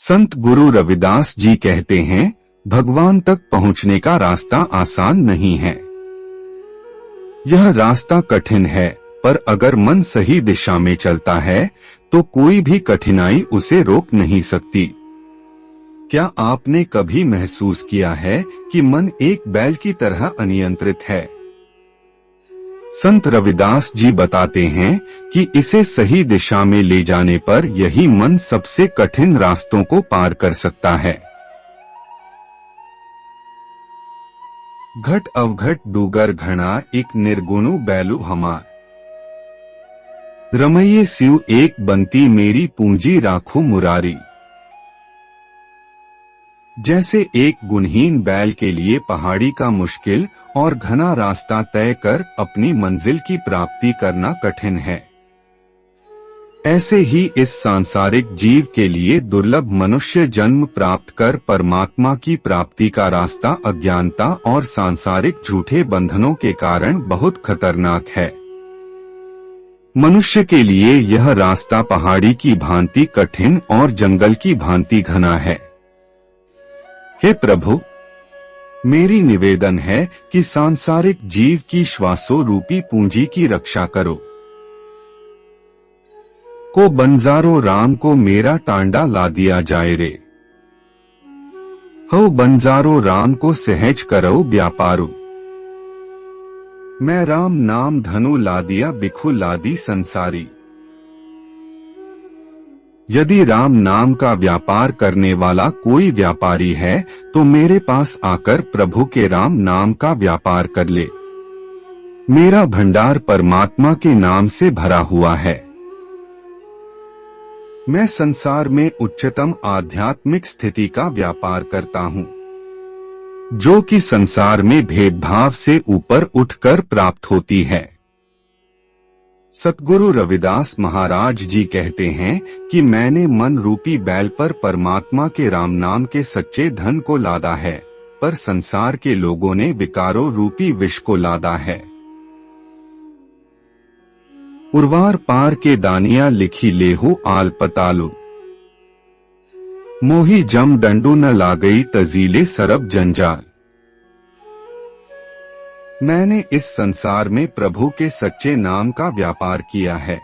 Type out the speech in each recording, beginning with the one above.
संत गुरु रविदास जी कहते हैं, भगवान तक पहुंचने का रास्ता आसान नहीं है। यह रास्ता कठिन है, पर अगर मन सही दिशा में चलता है तो कोई भी कठिनाई उसे रोक नहीं सकती। क्या आपने कभी महसूस किया है कि मन एक बैल की तरह अनियंत्रित है? संत रविदास जी बताते हैं कि इसे सही दिशा में ले जाने पर यही मन सबसे कठिन रास्तों को पार कर सकता है। घट अवघट डूगर घना एक निर्गुणु बैलू हमार, रमैये सिउ एक बनती मेरी पूंजी राखू मुरारी। जैसे एक गुणहीन बैल के लिए पहाड़ी का मुश्किल और घना रास्ता तय कर अपनी मंजिल की प्राप्ति करना कठिन है, ऐसे ही इस सांसारिक जीव के लिए दुर्लभ मनुष्य जन्म प्राप्त कर परमात्मा की प्राप्ति का रास्ता अज्ञानता और सांसारिक झूठे बंधनों के कारण बहुत खतरनाक है। मनुष्य के लिए यह रास्ता पहाड़ी की भांति कठिन और जंगल की भांति घना है। हे प्रभु, मेरी निवेदन है कि सांसारिक जीव की श्वासों रूपी पूंजी की रक्षा करो। को बंजारो राम को मेरा टांडा ला दिया जाए रे, हो बंजारो राम को सहज करो व्यापारू। मैं राम नाम धनु ला दिया बिखु लादी संसारी। यदि राम नाम का व्यापार करने वाला कोई व्यापारी है तो मेरे पास आकर प्रभु के राम नाम का व्यापार कर ले। मेरा भंडार परमात्मा के नाम से भरा हुआ है। मैं संसार में उच्चतम आध्यात्मिक स्थिति का व्यापार करता हूँ, जो कि संसार में भेदभाव से ऊपर उठकर प्राप्त होती है। सतगुरु रविदास महाराज जी कहते हैं कि मैंने मन रूपी बैल पर परमात्मा के राम नाम के सच्चे धन को लादा है, पर संसार के लोगों ने विकारों रूपी विष को लादा है। उर्वार पार के दानिया लिखी लेहु आल पतालू, मोही जम डंडू न लागई तजीले सरब जंजाल। मैंने इस संसार में प्रभु के सच्चे नाम का व्यापार किया है।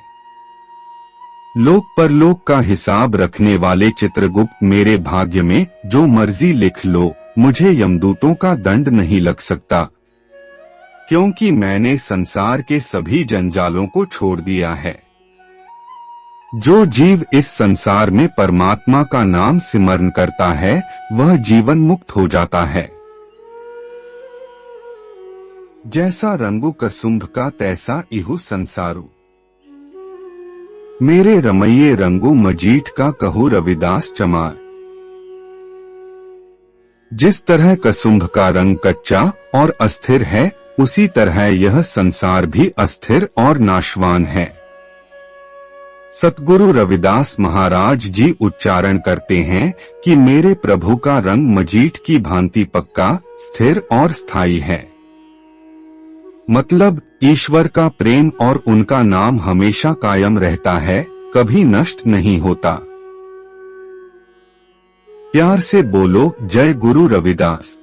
लोक परलोक का हिसाब रखने वाले चित्रगुप्त मेरे भाग्य में जो मर्जी लिख लो, मुझे यमदूतों का दंड नहीं लग सकता, क्योंकि मैंने संसार के सभी जंजालों को छोड़ दिया है। जो जीव इस संसार में परमात्मा का नाम सिमरन करता है वह जीवन मुक्त हो जाता है। जैसा रंगु कसुंभ का तैसा इहु संसारू, मेरे रमैये रंगु मजीठ का कहू रविदास चमार। जिस तरह कसुंभ का रंग कच्चा और अस्थिर है, उसी तरह यह संसार भी अस्थिर और नाशवान है। सतगुरु रविदास महाराज जी उच्चारण करते हैं कि मेरे प्रभु का रंग मजीठ की भांति पक्का, स्थिर और स्थायी है। मतलब ईश्वर का प्रेम और उनका नाम हमेशा कायम रहता है, कभी नष्ट नहीं होता। प्यार से बोलो जय गुरु रविदास।